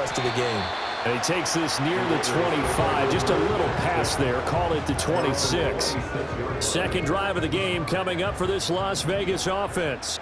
rest of the game. And he takes this near the 25, just a little pass there, call it the 26. Second drive of the game coming up for this Las Vegas offense.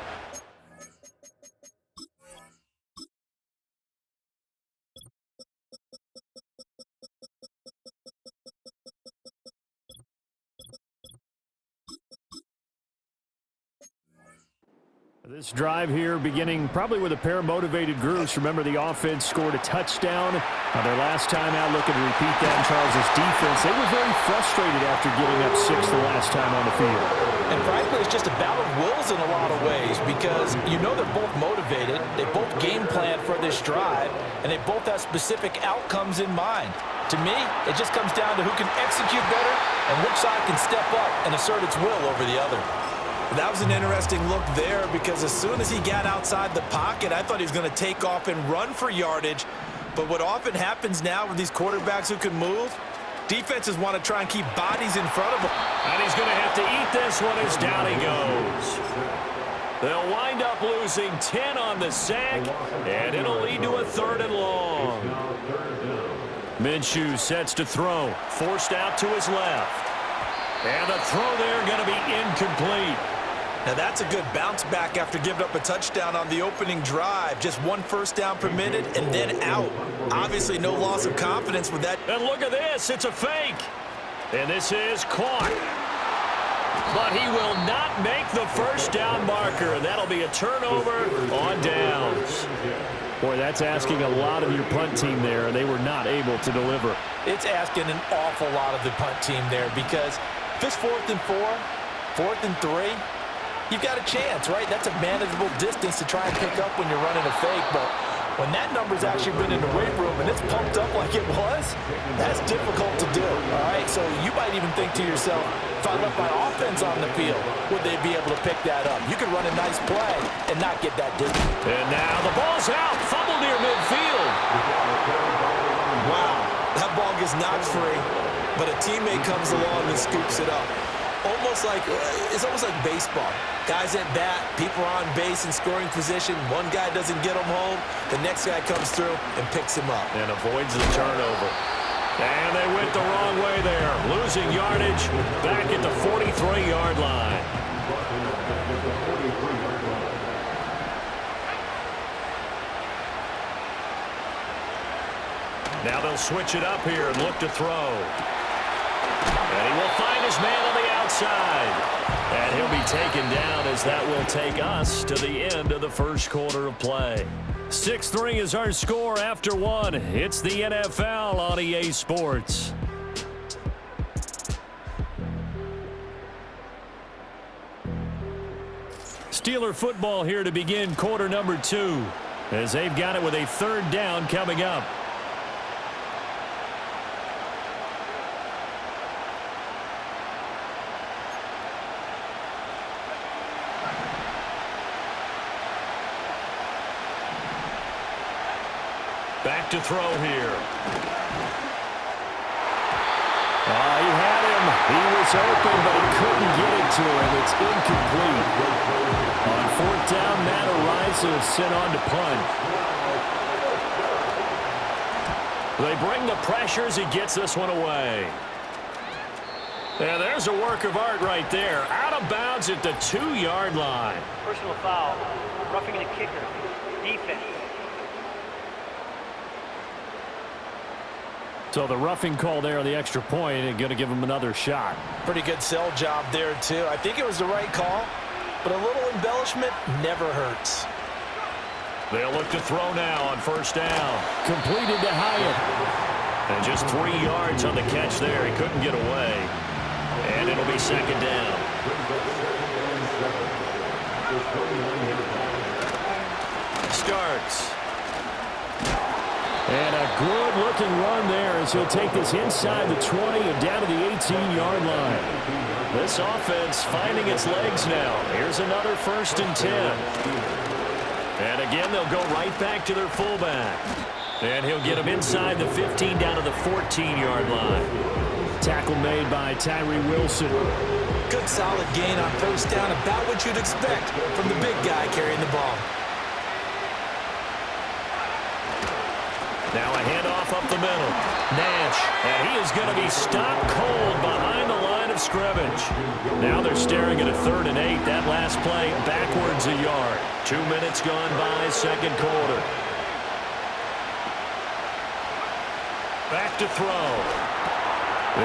This drive here beginning probably with a pair of motivated groups. Remember, the offense scored a touchdown their last time out. Looking to repeat that in Charles' defense. They were very frustrated after giving up 6 the last time on the field. And frankly, it's just a battle of wills in a lot of ways because you know they're both motivated. They both game plan for this drive, and they both have specific outcomes in mind. To me, it just comes down to who can execute better and which side can step up and assert its will over the other. That was an interesting look there because as soon as he got outside the pocket, I thought he was going to take off and run for yardage. But what often happens now with these quarterbacks who can move, defenses want to try and keep bodies in front of them. And he's going to have to eat this one as down he goes. They'll wind up losing 10 on the sack, and it'll lead to a 3rd and long. Minshew sets to throw, forced out to his left. And the throw there going to be incomplete. Now that's a good bounce back after giving up a touchdown on the opening drive. Just 1 first down per minute and then out. Obviously no loss of confidence with that. And look at this. It's a fake. And this is caught. But he will not make the first down marker. That'll be a turnover on downs. Boy, that's asking a lot of your punt team there, and they were not able to deliver. It's asking an awful lot of the punt team there because if it's 4th and 4, 4th and 3, you've got a chance, right? That's a manageable distance to try and pick up when you're running a fake. But when that number's actually been in the weight room and it's pumped up like it was, that's difficult to do, all right? So you might even think to yourself, if I left my offense on the field, would they be able to pick that up? You could run a nice play and not get that distance. And now the ball's out, fumbled near midfield. Wow, that ball gets knocked free, but a teammate comes along and scoops it up. It's almost like baseball. Guys at bat, people are on base in scoring position. One guy doesn't get him home. The next guy comes through and picks him up. And avoids the turnover. And they went the wrong way there. Losing yardage back at the 43-yard line. Now they'll switch it up here and look to throw. And he will find his man on the outside. And he'll be taken down as that will take us to the end of the first quarter of play. 6-3 is our score after 1. It's the NFL on EA Sports. Steeler football here to begin quarter number 2 as they've got it with a 3rd down coming up. Back to throw here. He had him. He was open, but he couldn't get it to him. It's incomplete. On 4th down, Matt Araiza sent on to punt. They bring the pressure as he gets this one away. And there's a work of art right there. Out of bounds at the 2-yard line. Personal foul. Roughing the kicker. Defense. So the roughing call there on the extra point and going to give him another shot. Pretty good sell job there, too. I think it was the right call, but a little embellishment never hurts. They'll look to throw now on 1st down. Completed to Hyatt. And just 3 yards on the catch there. He couldn't get away. And it'll be 2nd down. Starks. And a good-looking run there as he'll take this inside the 20 and down to the 18-yard line. This offense finding its legs now. Here's another 1st and 10. And again, they'll go right back to their fullback. And he'll get him inside the 15 down to the 14-yard line. Tackle made by Tyree Wilson. Good solid gain on 1st down, about what you'd expect from the big guy carrying the ball. Now a handoff up the middle. Nash, and he is going to be stopped cold behind the line of scrimmage. Now they're staring at a 3rd and 8. That last play backwards a yard. 2 minutes gone by, second quarter. Back to throw.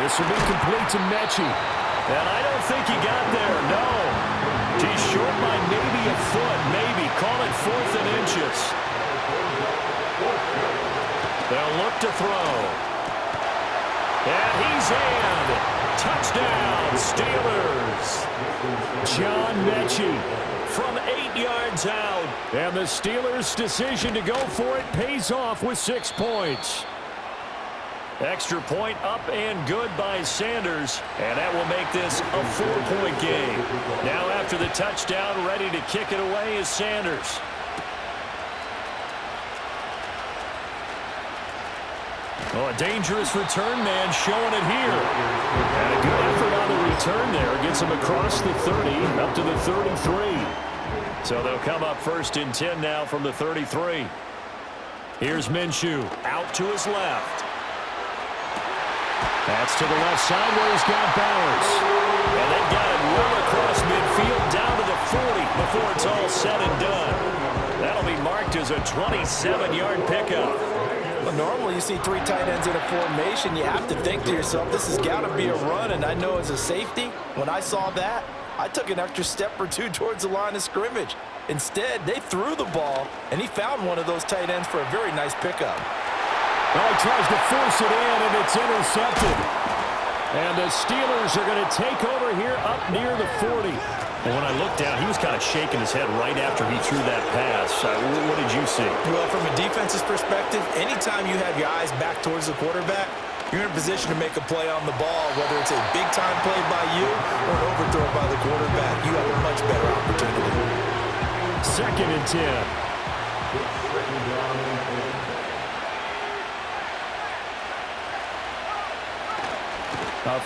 This will be complete to Mechie. And I don't think he got there, no. He's short by maybe a foot, maybe. Call it 4th and inches. They'll look to throw. And he's in. Touchdown, Steelers. John Mechie From 8 yards out. And the Steelers' decision to go for it pays off with 6 points. Extra point up and good by Sanders. And that will make this a 4-point game. Now after the touchdown, ready to kick it away is Sanders. Oh, a dangerous return man showing it here. And a good effort on the return there. Gets him across the 30, up to the 33. So they'll come up 1st and 10 now from the 33. Here's Minshew out to his left. That's to the left side where he's got Bowers. And they've got it well across midfield down to the 40 before it's all said and done. That'll be marked as a 27-yard pickup. Well, normally you see 3 tight ends in a formation. You have to think to yourself, this has got to be a run. And I know as a safety, when I saw that, I took an extra step or 2 towards the line of scrimmage. Instead, they threw the ball, and he found one of those tight ends for a very nice pickup. Well, he tries to force it in, and it's intercepted. And the Steelers are going to take over here up near the 40. And when I looked down, he was kind of shaking his head right after he threw that pass. What did you see? Well, from a defense's perspective, anytime you have your eyes back towards the quarterback, you're in a position to make a play on the ball, whether it's a big-time play by you or an overthrow by the quarterback. You have a much better opportunity. 2nd and 10.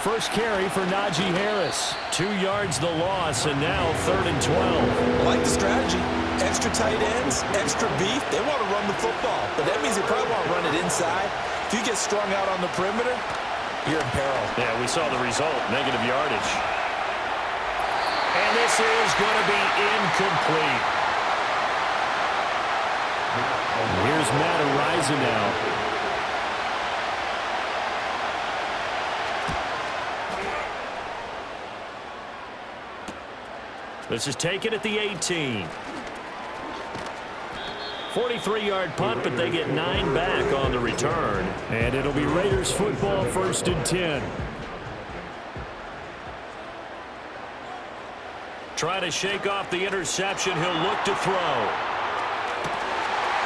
First carry for Najee Harris. 2 yards the loss, and now 3rd and 12. I like the strategy. Extra tight ends, extra beef. They want to run the football, but that means they probably want to run it inside. If you get strung out on the perimeter, you're in peril. Yeah, we saw the result, negative yardage. And this is going to be incomplete. Here's Matt Araiza now. This is taken at the 18. 43-yard punt, but they get 9 back on the return. And it'll be Raiders football, 1st and 10. Trying to shake off the interception. He'll look to throw.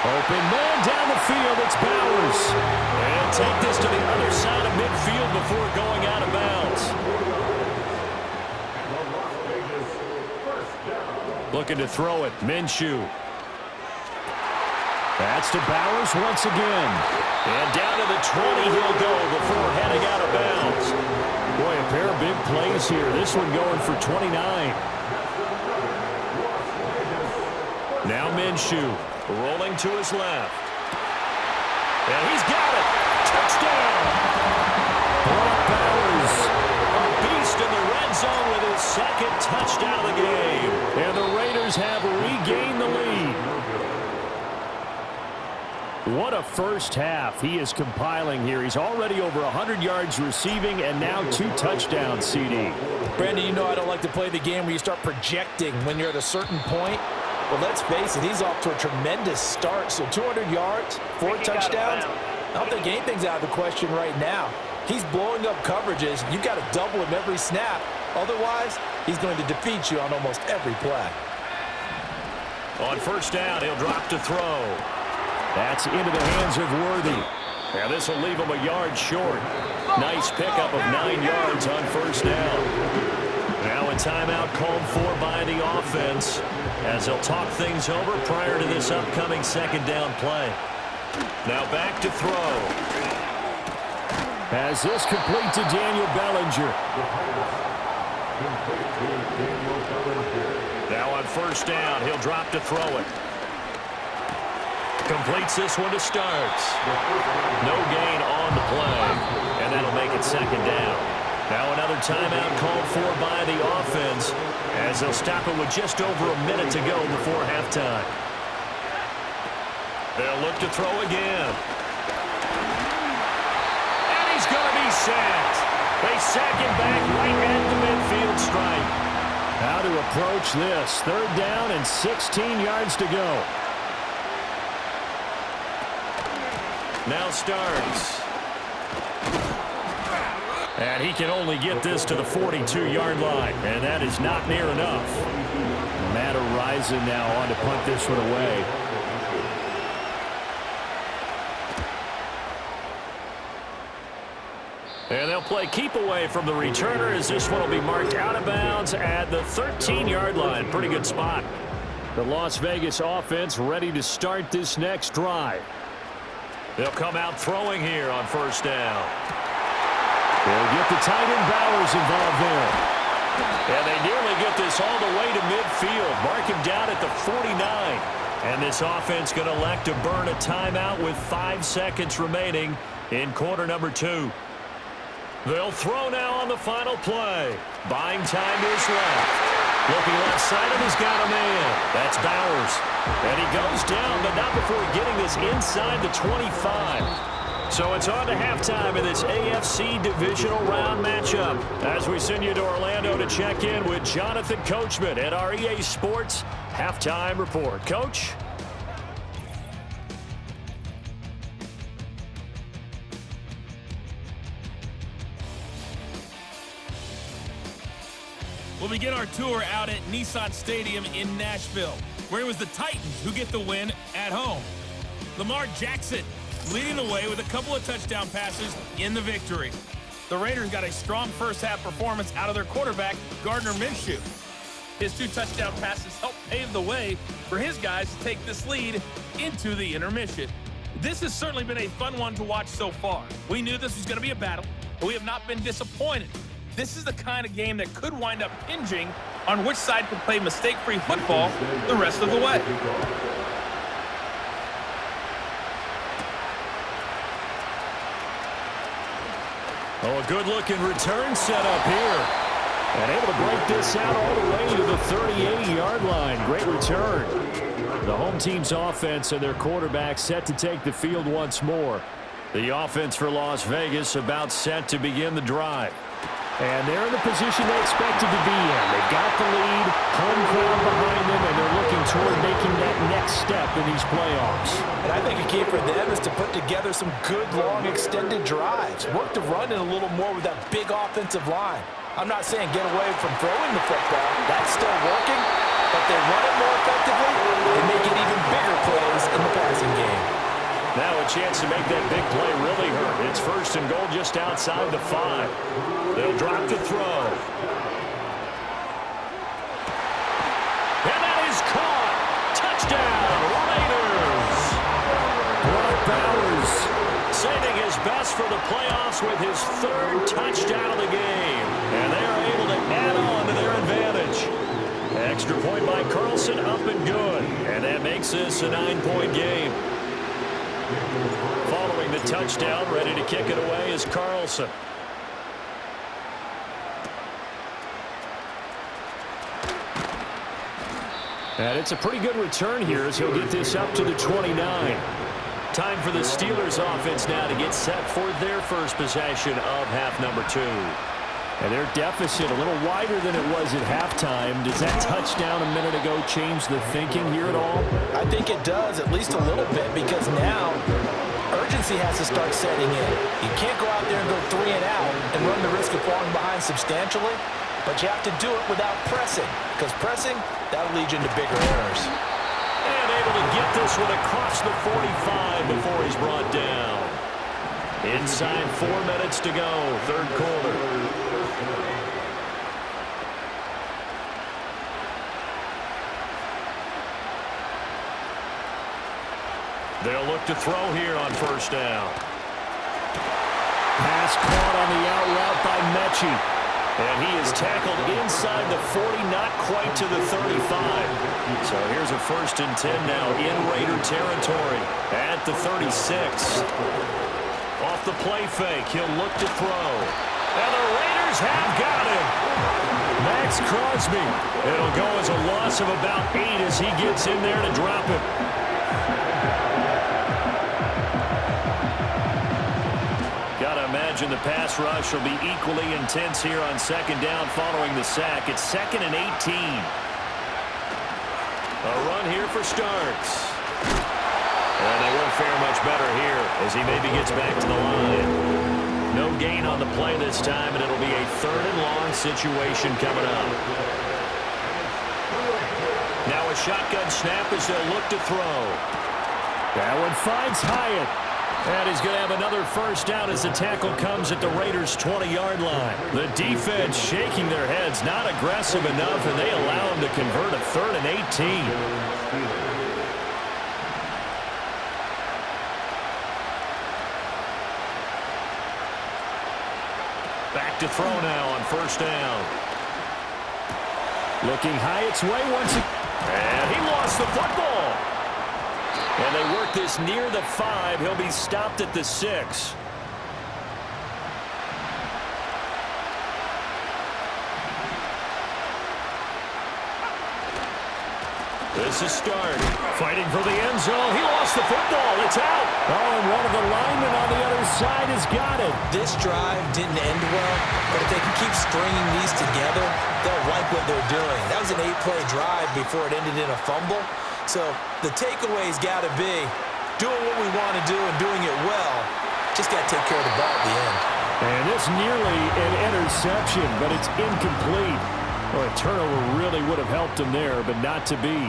Open man down the field. It's Bowers. And take this to the other side of midfield before going out of bounds. Looking to throw it. Minshew. That's to Bowers once again. And down to the 20 he'll go before heading out of bounds. Boy, a pair of big plays here. This one going for 29. Now Minshew rolling to his left. And he's got it. Touchdown. Brock Bowers. A beast in the red zone with his 2nd touchdown of the game. And the Raiders have regained the lead. What a first half he is compiling here. He's already over 100 yards receiving and now 2 touchdowns, CD. Brandon, you know I don't like to play the game where you start projecting when you're at a certain point. But let's face it, he's off to a tremendous start. So 200 yards, 4 touchdowns. I don't think anything's out of the question right now. He's blowing up coverages. You've got to double him every snap. Otherwise, he's going to defeat you on almost every play. On 1st down, he'll drop to throw. That's into the hands of Worthy. Now this will leave him a yard short. Nice pickup of 9 yards on 1st down. Now a timeout called for by the offense as they'll talk things over prior to this upcoming 2nd down play. Now back to throw. As this complete to Daniel Bellinger. Now on 1st down, he'll drop to throw it. Completes this one to start. No gain on the play, and that'll make it second down. Now another timeout called for by the offense as they'll stop it with just over a minute to go before halftime. They'll look to throw again. And he's going to be sacked. They sack him back right at the midfield stripe. How to approach this. 3rd down and 16 yards to go. Now Starks. And he can only get this to the 42-yard line, and that is not near enough. Matt Araiza now on to punt this one away. And they'll play keep away from the returner as this one will be marked out of bounds at the 13-yard line. Pretty good spot. The Las Vegas offense ready to start this next drive. They'll come out throwing here on 1st down. They'll get the tight end Bowers involved there. And they nearly get this all the way to midfield. Mark him down at the 49. And this offense going to elect to burn a timeout with 5 seconds remaining in quarter number 2. They'll throw now on the final play. Buying time to his left. Looking left side, and he's got a man. That's Bowers. And he goes down, but not before getting this inside the 25. So it's on to halftime in this AFC Divisional Round matchup as we send you to Orlando to check in with Jonathan Coachman at our EA Sports Halftime Report. Coach? We'll begin our tour out at Nissan Stadium in Nashville, where it was the Titans who get the win at home. Lamar Jackson leading the way with a couple of touchdown passes in the victory. The Raiders got a strong first-half performance out of their quarterback, Gardner Minshew. His 2 touchdown passes helped pave the way for his guys to take this lead into the intermission. This has certainly been a fun one to watch so far. We knew this was going to be a battle, but we have not been disappointed. This is the kind of game that could wind up hinging on which side can play mistake-free football the rest of the way. Oh, a good-looking return set up here. And able to break this out all the way to the 38-yard line. Great return. The home team's offense and their quarterback set to take the field once more. The offense for Las Vegas about set to begin the drive. And they're in the position they expected to be in. They've got the lead, home crowd behind them, and they're looking toward making that next step in these playoffs. And I think a key for them is to put together some good, long, extended drives. Work the run in a little more with that big offensive line. I'm not saying get away from throwing the football. That's still working. But they run it more effectively and make it even bigger plays in the passing game. Now a chance to make that big play really hurt. It's 1st and goal just outside the 5. They'll drop to throw. And that is caught. Touchdown, Raiders. Brock Bowers saving his best for the playoffs with his 3rd touchdown of the game. And they are able to add on to their advantage. Extra point by Carlson, up and good. And that makes this a 9-point game. Following the touchdown, ready to kick it away is Carlson. And it's a pretty good return here as he'll get this up to the 29. Time for the Steelers offense now to get set for their first possession of half number 2. And their deficit a little wider than it was at halftime. Does that touchdown a minute ago change the thinking here at all? I think it does, at least a little bit, because now urgency has to start setting in. You can't go out there and go 3 and out and run the risk of falling behind substantially, but you have to do it without pressing, because pressing, that'll lead you into bigger errors. And able to get this one across the 45 before he's brought down. Inside 4 minutes to go, 3rd quarter. They'll look to throw here on 1st down. Pass caught on the out route by Mechie. And he is tackled inside the 40, not quite to the 35. So here's a 1st and 10 now in Raider territory at the 36. Off the play fake, he'll look to throw. And the Raiders have got him. Max Crosby. It'll go as a loss of about 8 as he gets in there to drop it. Gotta imagine the pass rush will be equally intense here on 2nd down following the sack. It's 2nd and 18. A run here for Starks. And they won't fare much better here as he maybe gets back to the line. No gain on the play this time, and it'll be a 3rd and long situation coming up. Now a shotgun snap as they'll look to throw. That one finds Hyatt. And he's going to have another 1st down as the tackle comes at the Raiders' 20-yard line. The defense shaking their heads, not aggressive enough, and they allow him to convert a 3rd and 18. Back to throw now on 1st down. Looking Hyatt's way once again. And he lost the football. And they work this near the 5. He'll be stopped at the 6. This is Stark. Fighting for the end zone. He lost the football. It's out. Oh, and one of the linemen on the other side has got it. This drive didn't end well, but if they can keep stringing these together, they'll like what they're doing. That was an 8-play drive before it ended in a fumble. So the takeaway's got to be doing what we want to do and doing it well. Just got to take care of the ball at the end. And it's nearly an interception, but it's incomplete. Well, a turnover really would have helped him there, but not to be.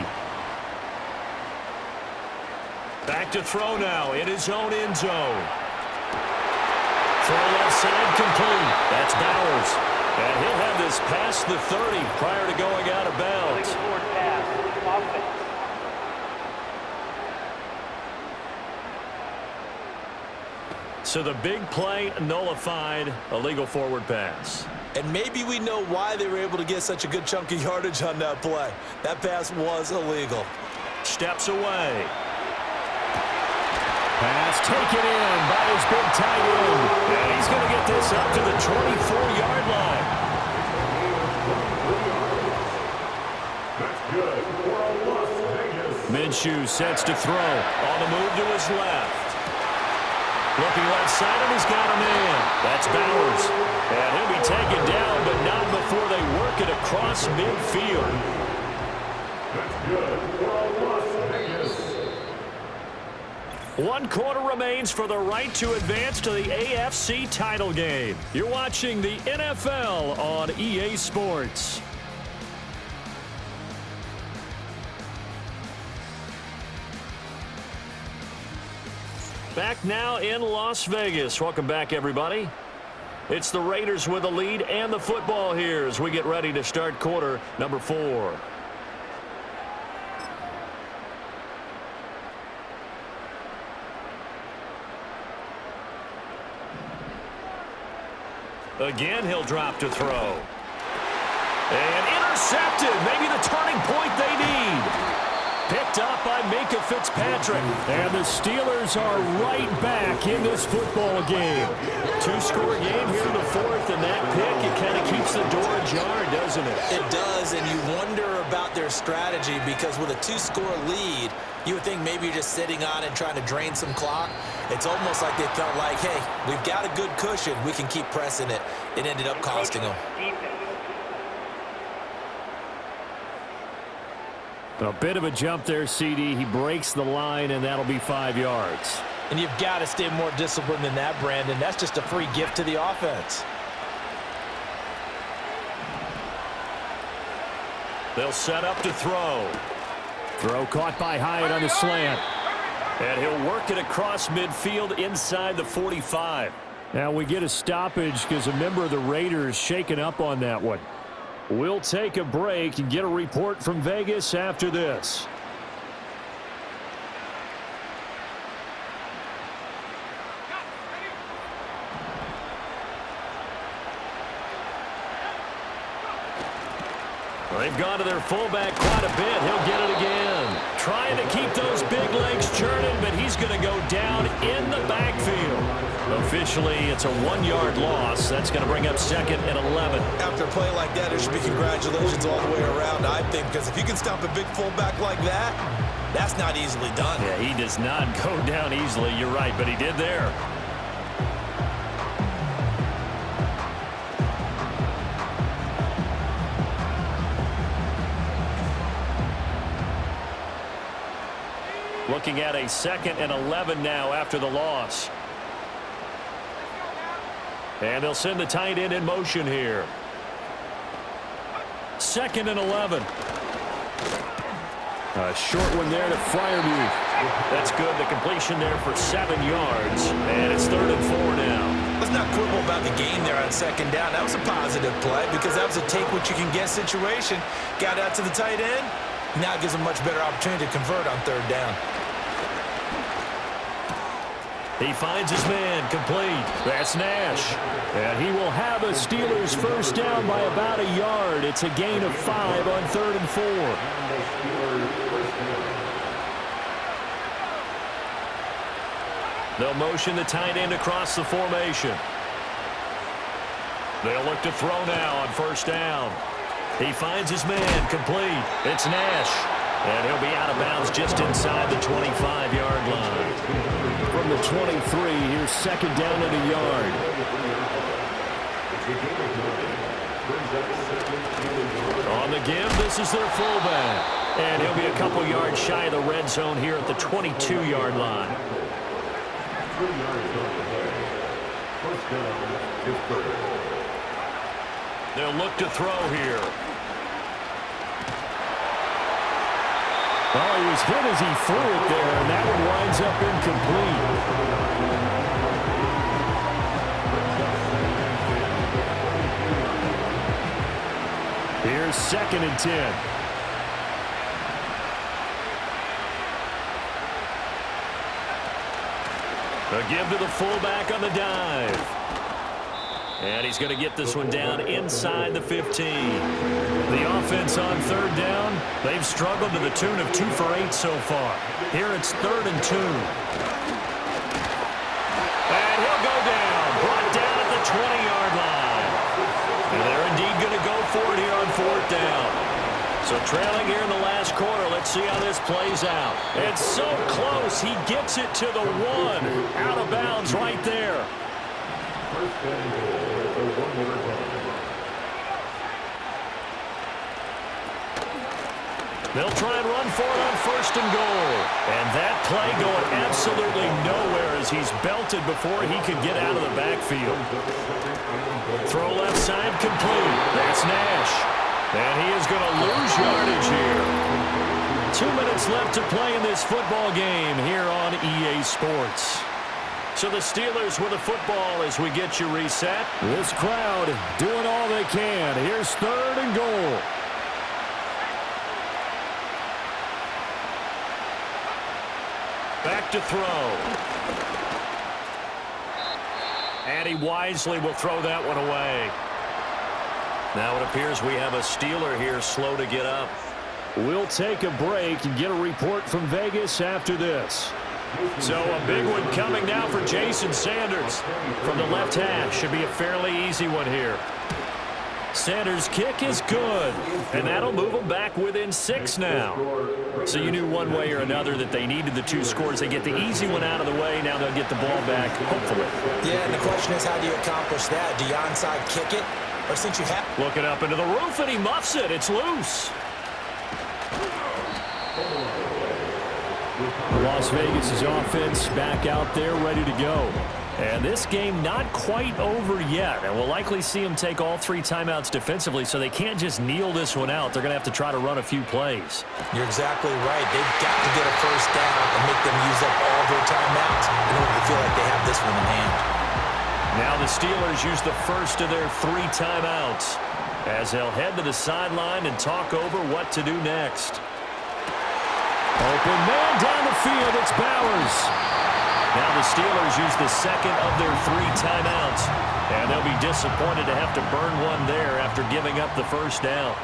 Back to throw now in his own end zone. Throw left side complete. That's Bowers. And he'll have this past the 30 prior to going out of bounds. So the big play nullified, a legal forward pass. And maybe we know why they were able to get such a good chunk of yardage on that play. That pass was illegal. Steps away. Pass taken in by his big tight end. And he's going to get this up to the 24-yard line. Minshew sets to throw. On the move to his left. Looking left side, and he's got a man. That's Bowers. And he'll be taken down, but not before they work it across midfield. That's good. 1 quarter remains for the right to advance to the AFC title game. You're watching the NFL on EA Sports. Back now in Las Vegas. Welcome back, everybody. It's the Raiders with the lead and the football here as we get ready to start quarter number 4. Again, he'll drop to throw. And intercepted. Maybe the turning point they need. Picked up by Minkah Fitzpatrick. And the Steelers are right back in this football game. 2-score game here in the 4th, and that pick, it kind of keeps the door ajar, doesn't it? It does, and you wonder about their strategy because with a 2-score lead, you would think maybe you're just sitting on it trying to drain some clock. It's almost like they felt like, hey, we've got a good cushion. We can keep pressing it. It ended up costing them. A bit of a jump there, CD. He breaks the line, and that'll be 5 yards. And you've got to stay more disciplined than that, Brandon. That's just a free gift to the offense. They'll set up to throw. Throw caught by Hyatt on the slant. And he'll work it across midfield inside the 45. Now we get a stoppage because a member of the Raiders shaken up on that one. We'll take a break and get a report from Vegas after this. They've gone to their fullback quite a bit. He'll get it again. Trying to keep those big legs churning, but he's going to go down in the backfield. Officially, it's a 1-yard loss. That's going to bring up 2nd and 11. After a play like that, there should be congratulations all the way around, I think, because if you can stop a big fullback like that, that's not easily done. Yeah, he does not go down easily. You're right, but he did there. Looking at a 2nd and 11 now after the loss. And they'll send the tight end in motion here. 2nd and 11. A short one there to Freiermuth. That's good. The completion there for 7 yards. And it's 3rd and 4 now. Let's not quibble about the game there on 2nd down. That was a positive play because that was a take-what-you-can-get situation. Got out to the tight end. Now it gives them a much better opportunity to convert on 3rd down. He finds his man, complete. That's Nash. And he will have a Steelers first down by about a yard. It's a gain of 5 on 3rd and 4. They'll motion the tight end across the formation. They'll look to throw now on 1st down. He finds his man, complete. It's Nash. And he'll be out of bounds just inside the 25-yard line. From the 23, here's 2nd down and a yard. On the give, this is their fullback. And he'll be a couple yards shy of the red zone here at the 22-yard line. They'll look to throw here. Oh, he was hit as he threw it there, and that one winds up incomplete. Here's 2nd and 10. A give to the fullback on the dive. And he's going to get this one down inside the 15. The offense on 3rd down, they've struggled to the tune of 2 for 8 so far. Here it's 3rd and 2. And he'll go down, brought down at the 20-yard line. And they're indeed going to go for it here on 4th down. So trailing here in the last quarter, let's see how this plays out. It's so close, he gets it to the 1. Out of bounds right there. They'll try and run for it on 1st and goal. And that play going absolutely nowhere as he's belted before he could get out of the backfield. Throw left side complete. That's Nash. And he is going to lose yardage here. 2 minutes left to play in this football game here on EA Sports. So the Steelers with the football as we get you reset. This crowd doing all they can. Here's 3rd and goal. Back to throw. And he wisely will throw that one away. Now it appears we have a Steeler here slow to get up. We'll take a break and get a report from Vegas after this. So a big one coming now for Jason Sanders. From the left hash, should be a fairly easy one here. Sanders' kick is good, and that'll move them back within 6 now. So you knew one way or another that they needed the 2 scores. They get the easy one out of the way. Now they'll get the ball back, hopefully. Yeah, and the question is, how do you accomplish that? Do you onside kick it? Or since you have... Looking up into the roof, and he muffs it. It's loose. Las Vegas' offense back out there ready to go. And this game not quite over yet. And we'll likely see them take all 3 timeouts defensively, so they can't just kneel this one out. They're going to have to try to run a few plays. You're exactly right. They've got to get a first down and make them use up all their timeouts in order to feel like they have this one in hand. Now the Steelers use the first of their 3 timeouts as they'll head to the sideline and talk over what to do next. Open man down the field. It's Bowers. Now the Steelers use the second of their 3 timeouts. And they'll be disappointed to have to burn one there after giving up the first down.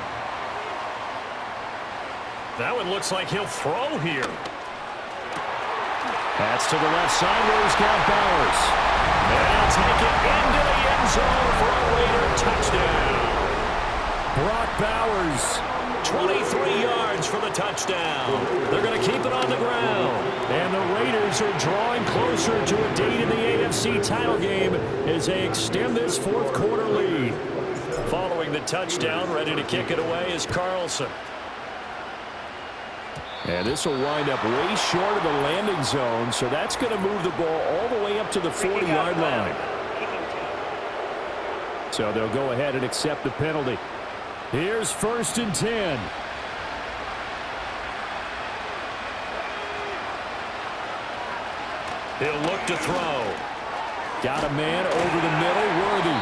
That one looks like he'll throw here. That's to the left side where he's got Bowers. And he'll take it into the end zone for a Raider touchdown. Brock Bowers. 23 yards for the touchdown. They're going to keep it on the ground. And the Raiders are drawing closer to a date in the AFC title game as they extend this fourth quarter lead. Following the touchdown, ready to kick it away is Carlson. And this will wind up way short of the landing zone, so that's going to move the ball all the way up to the 40-yard line. So they'll go ahead and accept the penalty. Here's 1st and 10. He'll look to throw. Got a man over the middle, Worthy.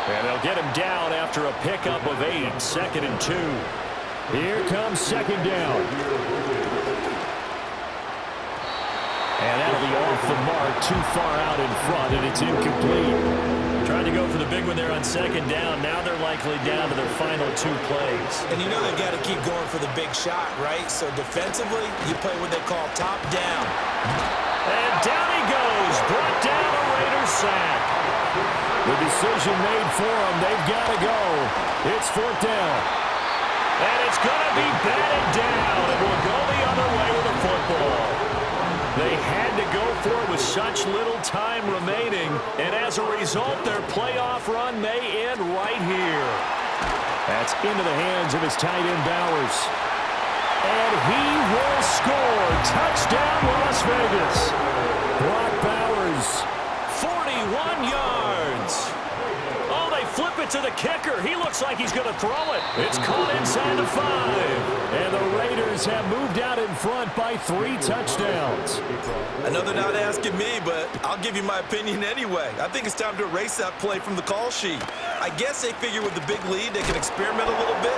And they'll get him down after a pickup of 8, 2nd and 2. Here comes 2nd down. And that'll be off the mark, too far out in front, and it's incomplete. Trying to go for the big one there on 2nd down. Now they're likely down to their final 2 plays. And you know they've got to keep going for the big shot, right? So defensively, you play what they call top down. And down he goes. Brought down a Raiders sack. The decision made for them. They've got to go. It's 4th down. And it's going to be batted down. It will go the other way with the football. They had to go for it with such little time remaining, and as a result, their playoff run may end right here. That's into the hands of his tight end, Bowers. And he will score. Touchdown, Las Vegas. Brock Bowers. 41 yards. Oh, they flip it to the kicker. He looks like he's going to throw it. It's caught inside the 5. And the Raiders have moved out in front by 3 touchdowns. I know they're not asking me, but I'll give you my opinion anyway. I think it's time to erase that play from the call sheet. I guess they figure with the big lead they can experiment a little bit.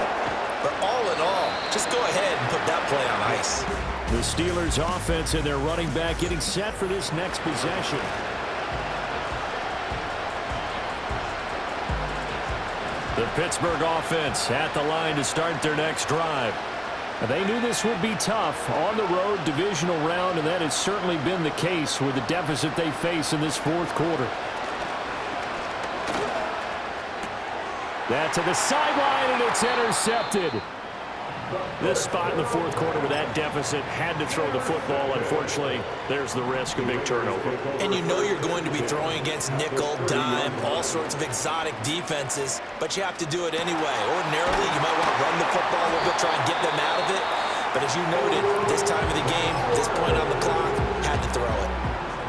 But all in all, just go ahead and put that play on ice. The Steelers offense and their running back getting set for this next possession. The Pittsburgh offense at the line to start their next drive. They knew this would be tough on the road, divisional round, and that has certainly been the case with the deficit they face in this fourth quarter. That to the sideline, and it's intercepted. This spot in the fourth quarter with that deficit had to throw the football. Unfortunately, there's the risk of big turnover. And you know you're going to be throwing against nickel, dime, all sorts of exotic defenses, but you have to do it anyway. Ordinarily, you might want to run the football a little bit, try and get them out of it. But as you noted, this time of the game, this point on the clock, had to throw it.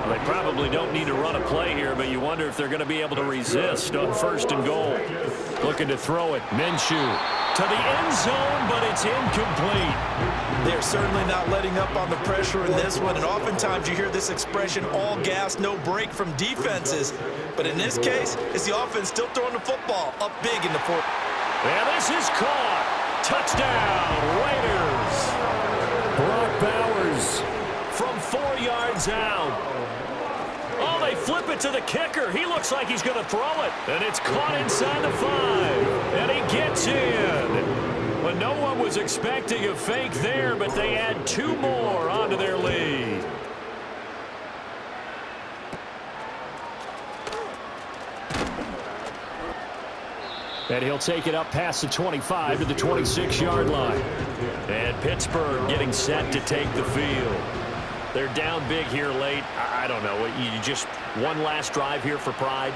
Well, they probably don't need to run a play here, but you wonder if they're going to be able to resist on 1st and goal. Looking to throw it. Minshew. To the end zone, but it's incomplete. They're certainly not letting up on the pressure in this one, and oftentimes you hear this expression, all gas, no break from defenses. But in this case, it's the offense still throwing the football up big in the fourth. And this is caught. Touchdown, Raiders. Brock Bowers. From 4 yards out. Oh, they flip it to the kicker. He looks like he's going to throw it. And it's caught inside the 5. And he gets in. But no one was expecting a fake there, but they add 2 more onto their lead. And he'll take it up past the 25 to the 26-yard line. And Pittsburgh getting set to take the field. They're down big here late. I don't know. You just one last drive here for pride?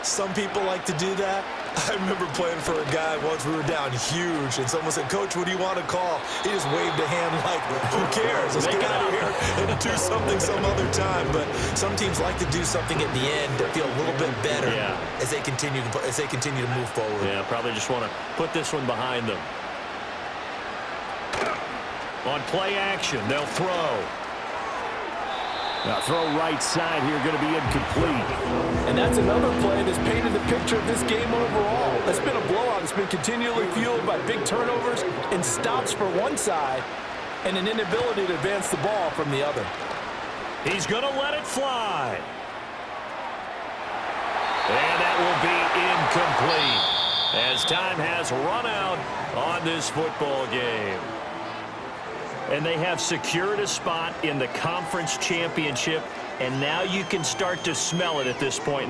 Some people like to do that. I remember playing for a guy once. We were down huge, and someone said, "Coach, what do you want to call?" He just waved a hand like, who cares? Let's get out of here and do something some other time. But some teams like to do something at the end to feel a little bit better as they continue to move forward. Yeah, probably just want to put this one behind them. On play action, they'll throw. Now throw right side here, going to be incomplete. And that's another play that's painted the picture of this game overall. It's been a blowout. It's been continually fueled by big turnovers and stops for one side and an inability to advance the ball from the other. He's going to let it fly. And that will be incomplete as time has run out on this football game. And they have secured a spot in the conference championship, and now you can start to smell it at this point.